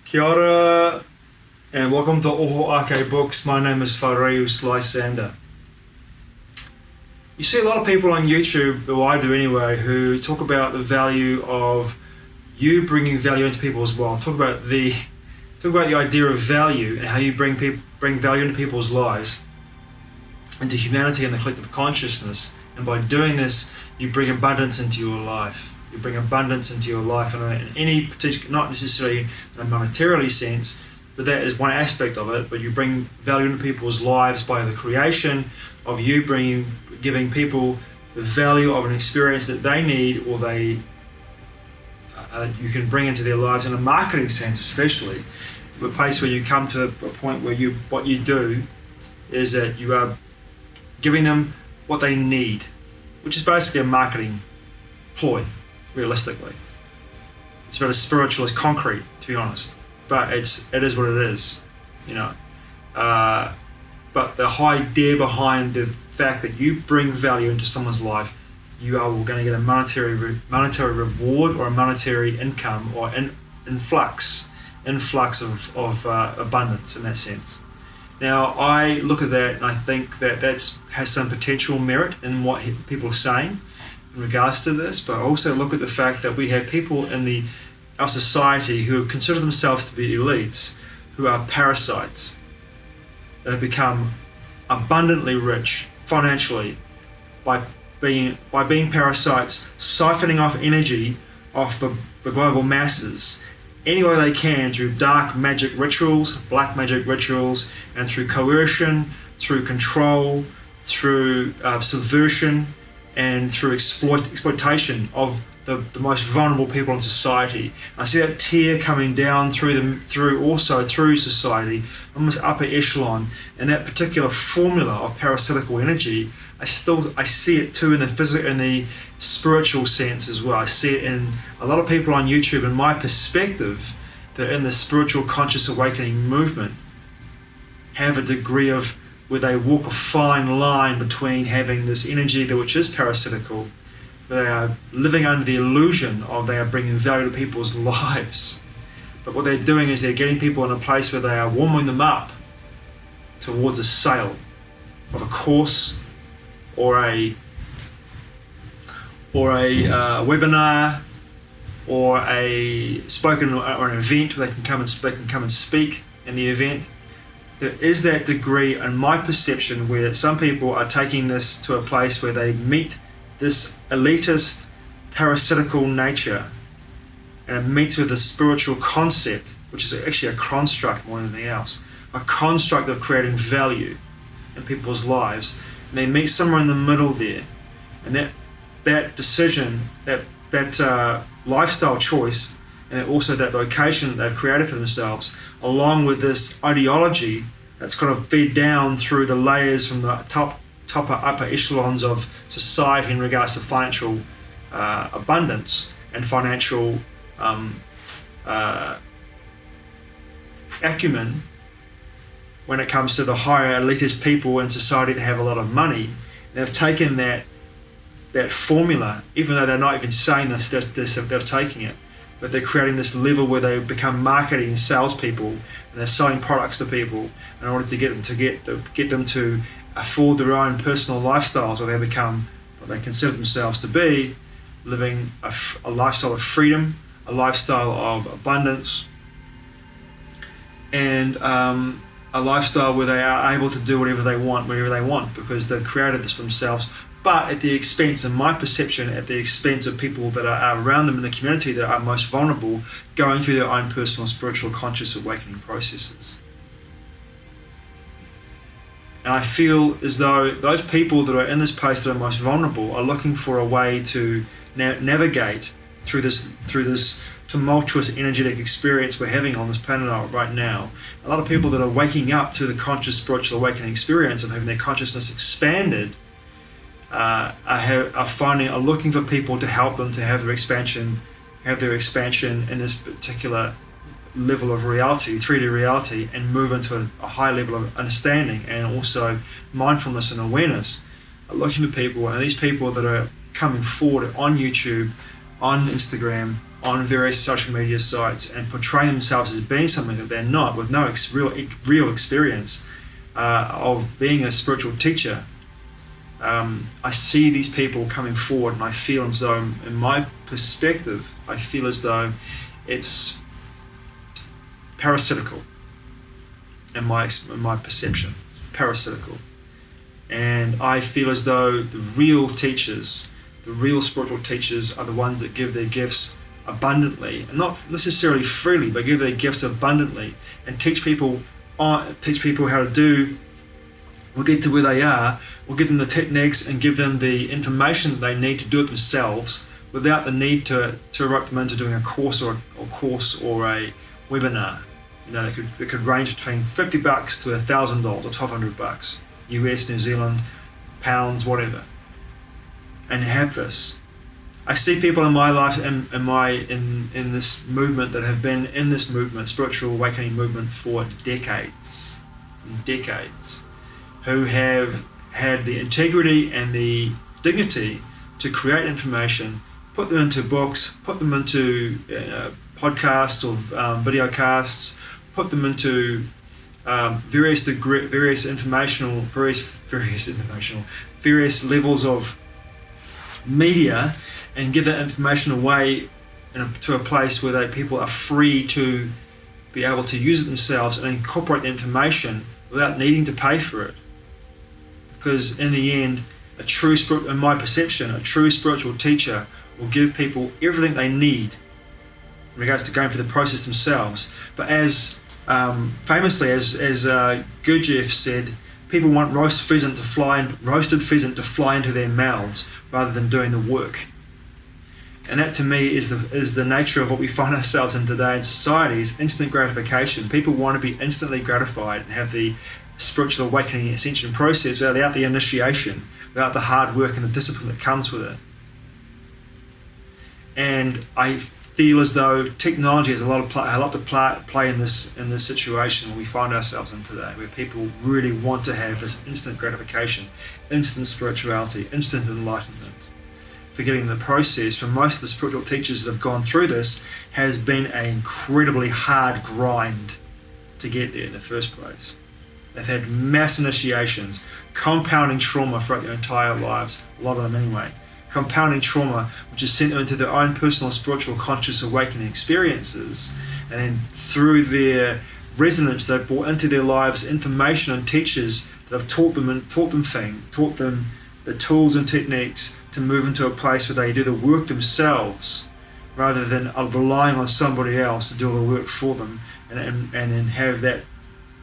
Kia ora, and welcome to Oho Ake Books. My name is Whareu Lysander. You see a lot of people on YouTube, or I do anyway, who talk about the value of you bringing value into people as well. Talk about the idea of value and how you bring value into people's lives, into humanity and the collective consciousness. And by doing this, you bring abundance into your life. You bring abundance into your life in any particular, not necessarily in a monetarily sense, but that is one aspect of it. But you bring value into people's lives by the creation of you giving people the value of an experience that they need, or you can bring into their lives in a marketing sense, especially. The place where you come to a point where what you do is that you are giving them what they need, which is basically a marketing ploy. Realistically, it's about as spiritual as concrete, to be honest. But it is what it is, you know. But the whole idea behind the fact that you bring value into someone's life, you are going to get a monetary reward or a monetary income or influx of abundance in that sense. Now, I look at that and I think that has some potential merit in what people are saying in regards to this, but I also look at the fact that we have people in our society who consider themselves to be elites, who are parasites, that have become abundantly rich financially by being parasites, siphoning off energy off the global masses any way they can through dark magic rituals, black magic rituals, and through coercion, through control, through subversion, and through exploitation of the most vulnerable people in society. I see that tear coming down through society, almost upper echelon, and that particular formula of parasitical energy. I see it too in the spiritual sense as well. I see it in a lot of people on YouTube. In my perspective, that in the spiritual conscious awakening movement have a degree of where they walk a fine line between having this energy which is parasitical. They are living under the illusion of they are bringing value to people's lives. But what they're doing is they're getting people in a place where they are warming them up towards a sale of a course or a webinar or a spoken or an event where they can come and speak in the event. There is that degree, in my perception, where some people are taking this to a place where they meet this elitist, parasitical nature, and it meets with the spiritual concept, which is actually a construct more than anything else, a construct of creating value in people's lives, and they meet somewhere in the middle there, and that decision, that lifestyle choice, and also that location that they've created for themselves, along with this ideology that's kind of fed down through the layers from the upper echelons of society in regards to financial abundance and financial acumen, when it comes to the higher elitist people in society that have a lot of money. They've taken that formula, even though they're not even saying this, they're taking it, but they're creating this level where they become marketing and salespeople, and they're selling products to people in order to get them to afford their own personal lifestyles, or they become what they consider themselves to be, living a lifestyle of freedom, a lifestyle of abundance, and a lifestyle where they are able to do whatever they want, wherever they want, because they've created this for themselves, but at the expense, in my perception, at the expense of people that are around them in the community that are most vulnerable, going through their own personal spiritual conscious awakening processes. And I feel as though those people that are in this place that are most vulnerable are looking for a way to navigate through this tumultuous energetic experience we're having on this planet right now. A lot of people that are waking up to the conscious spiritual awakening experience and having their consciousness expanded are looking for people to help them to have their expansion in this particular level of reality, 3D reality, and move into a high level of understanding and also mindfulness and awareness. Are looking for people, and these people that are coming forward on YouTube, on Instagram, on various social media sites and portray themselves as being something that they're not, with no real experience of being a spiritual teacher. I see these people coming forward, and I feel as though, in my perspective, I feel as though it's parasitical. In my perception, parasitical. And I feel as though the real teachers, the real spiritual teachers, are the ones that give their gifts abundantly, and not necessarily freely, but give their gifts abundantly and teach people how to do. We'll get to where they are. We'll give them the techniques and give them the information that they need to do it themselves, without the need to rope them into doing a course or a webinar. You know, they could range between $50 to $1,000 or $1,200 US, New Zealand, pounds, whatever, and have this. I see people in my life, in this movement, that have been in this movement, spiritual awakening movement, for decades, who have had the integrity and the dignity to create information, put them into books, put them into podcasts or video casts, put them into various levels of media, and give that information away to a place where people are free to be able to use it themselves and incorporate the information without needing to pay for it. Because in the end, in my perception, a true spiritual teacher will give people everything they need in regards to going through the process themselves. But as famously, as Gurdjieff said, people want roasted pheasant to fly into their mouths rather than doing the work. And that, to me, is the nature of what we find ourselves in today in society, is instant gratification. People want to be instantly gratified and have the spiritual awakening ascension process without the initiation, without the hard work and the discipline that comes with it. And I feel as though technology has a lot to play in this situation where we find ourselves in today, where people really want to have this instant gratification, instant spirituality, instant enlightenment. Forgetting the process for most of the spiritual teachers that have gone through this has been an incredibly hard grind to get there in the first place. They've had mass initiations, compounding trauma throughout their entire lives, a lot of them anyway. Compounding trauma, which has sent them into their own personal spiritual conscious awakening experiences, and then through their resonance they've brought into their lives information and teachers that have taught them the tools and techniques to move into a place where they do the work themselves rather than relying on somebody else to do all the work for them, and then have that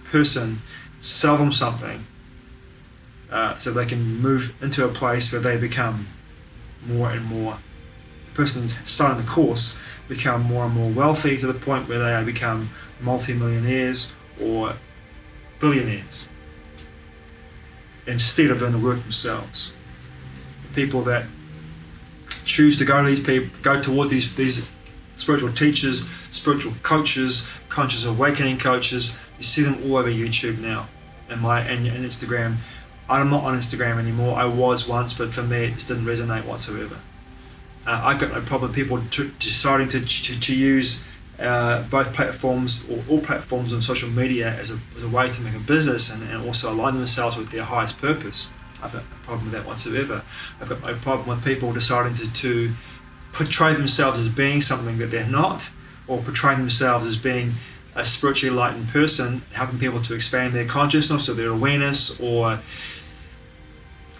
person sell them something so they can move into a place where they become more and more, the person selling the course become more and more wealthy to the point where they become multi-millionaires or billionaires instead of doing the work themselves. People that choose to go towards these spiritual teachers, spiritual coaches, conscious awakening coaches, you see them all over YouTube now and Instagram. I'm not on Instagram anymore. I was once, but for me it just didn't resonate whatsoever. I've got no problem people deciding to use both platforms or all platforms on social media as a way to make a business and also align themselves with their highest purpose. I've got no problem with that whatsoever. I've got no problem with people deciding to portray themselves as being something that they're not, or portray themselves as being a spiritually enlightened person, helping people to expand their consciousness or their awareness, or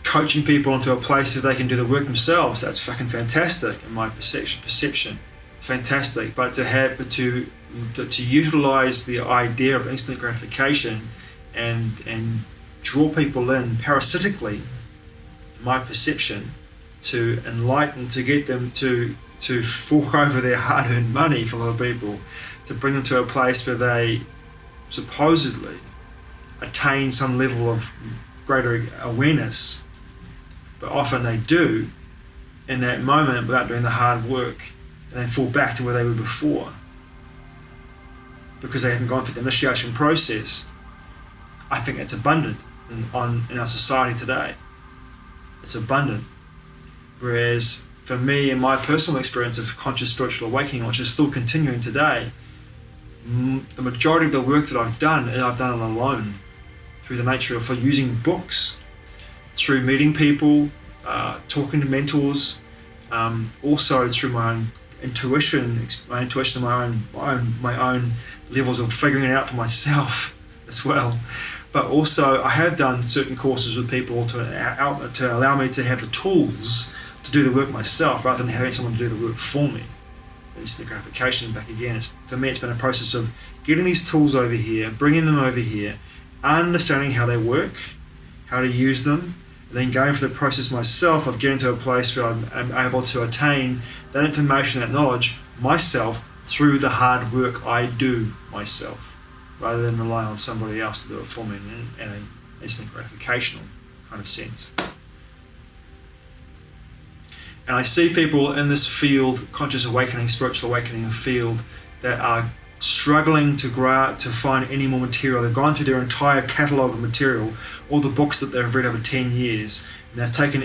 coaching people into a place where they can do the work themselves. That's fucking fantastic in my perception. Fantastic. But to utilize the idea of instant gratification and draw people in parasitically, in my perception, to enlighten, to get them to fork over their hard-earned money for a lot of people, to bring them to a place where they supposedly attain some level of greater awareness, but often they do in that moment without doing the hard work, and then fall back to where they were before because they haven't gone through the initiation process. I think it's abundant in our society today. It's abundant. Whereas for me, in my personal experience of conscious spiritual awakening, which is still continuing today, the majority of the work that I've done alone, through the nature of using books, through meeting people, talking to mentors, also through my own intuition, my own levels of figuring it out for myself as well. But also, I have done certain courses with people to allow me to have the tools to do the work myself, rather than having someone do the work for me. Instant gratification back again. For me, it's been a process of getting these tools over here, bringing them over here, understanding how they work, how to use them, and then going through the process myself of getting to a place where I'm able to attain that information, that knowledge myself through the hard work I do myself, rather than rely on somebody else to do it for me in an instant gratificational kind of sense. And I see people in this field, conscious awakening, spiritual awakening field, that are struggling to find any more material. They've gone through their entire catalogue of material, all the books that they've read over 10 years, and they've taken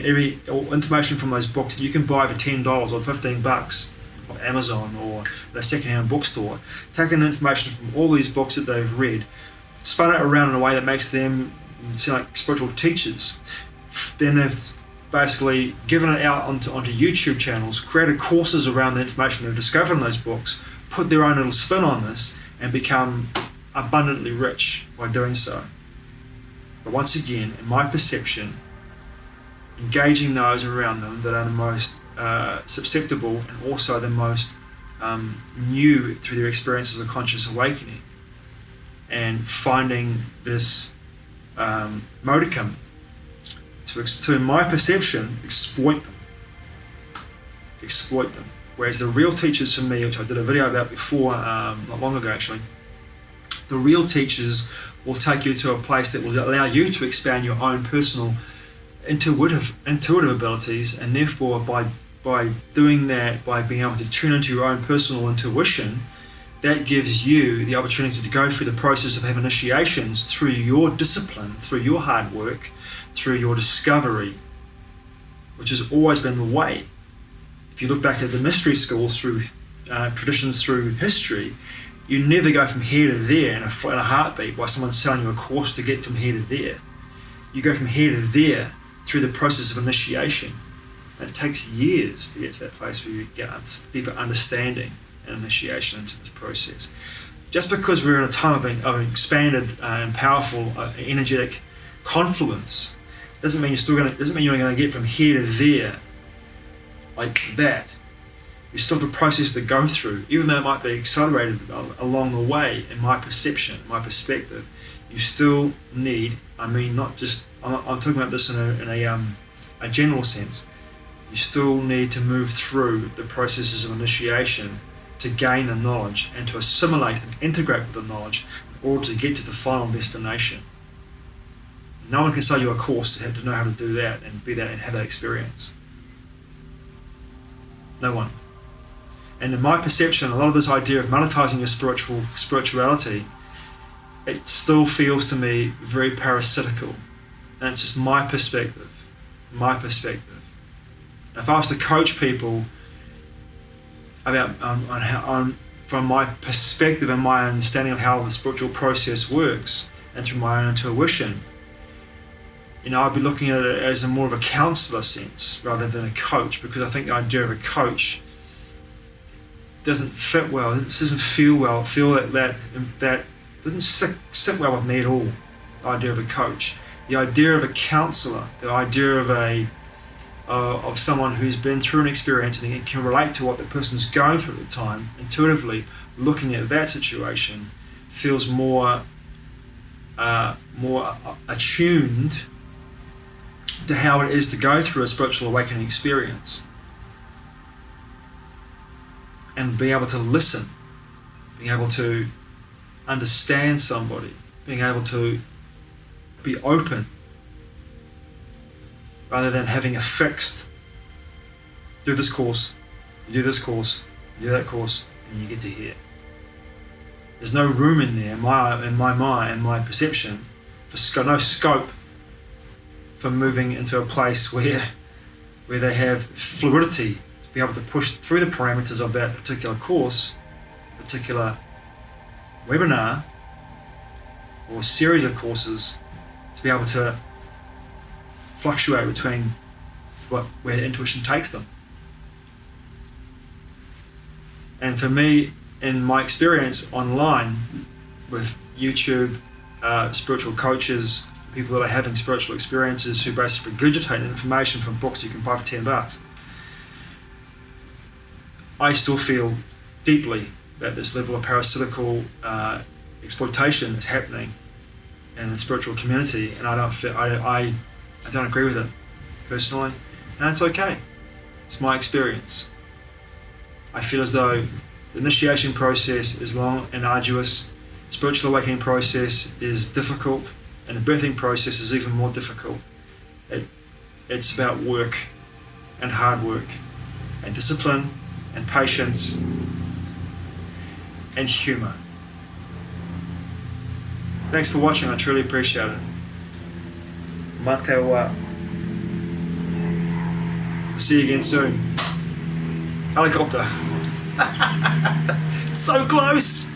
all information from those books that you can buy for $10 or $15 of Amazon or the secondhand bookstore, taken the information from all these books that they've read, spun it around in a way that makes them sound like spiritual teachers. Then they've basically given it out onto YouTube channels, created courses around the information they've discovered in those books, put their own little spin on this, and become abundantly rich by doing so. But once again, in my perception, engaging those around them that are the most susceptible and also the most new through their experiences of conscious awakening, and finding this modicum to, in my perception, exploit them. Whereas the real teachers for me, which I did a video about before, not long ago actually, the real teachers will take you to a place that will allow you to expand your own personal intuitive abilities, and therefore by doing that, by being able to tune into your own personal intuition, that gives you the opportunity to go through the process of having initiations through your discipline, through your hard work, through your discovery, which has always been the way. If you look back at the mystery schools, through traditions through history, you never go from here to there in a heartbeat by someone selling you a course to get from here to there. You go from here to there through the process of initiation. And it takes years to get to that place where you get deeper understanding and initiation into this process. Just because we're in a time of an expanded and powerful energetic confluence doesn't mean you're going to get from here to there like that. You still have a process to go through, even though it might be accelerated along the way. In my perception, my perspective, you still need. I'm talking about this in a general sense. You still need to move through the processes of initiation to gain the knowledge and to assimilate and integrate with the knowledge in order to get to the final destination. No one can sell you a course to know how to do that and be that and have that experience. No one. And in my perception, a lot of this idea of monetizing your spirituality, it still feels to me very parasitical. And it's just my perspective. If I was to coach people about from my perspective and my understanding of how the spiritual process works, and through my own intuition, I'd be looking at it as more of a counselor sense rather than a coach, because I think the idea of a coach doesn't fit well. It doesn't feel well. That doesn't sit well with me at all. The idea of a coach, the idea of a counselor, the idea of someone who's been through an experience and can relate to what the person's going through at the time, intuitively looking at that situation, feels more attuned to how it is to go through a spiritual awakening experience, and being able to listen, being able to understand somebody, being able to be open, rather than having a fixed, do this course, you do this course, you do that course, and you get to here. There's no room in there, in my mind, in my perception, for no scope for moving into a place where they have fluidity be able to push through the parameters of that particular course, particular webinar, or series of courses, to be able to fluctuate between where intuition takes them. And for me, in my experience online with YouTube, spiritual coaches, people that are having spiritual experiences who basically regurgitate information from books you can buy for $10, I still feel deeply that this level of parasitical exploitation is happening in the spiritual community, and I don't agree with it personally, and it's okay. It's my experience. I feel as though the initiation process is long and arduous, spiritual awakening process is difficult, and the birthing process is even more difficult. It's about work and hard work and discipline and patience and humour. Thanks for watching, I truly appreciate it. Mā te wā. I'll see you again soon. Helicopter. So close!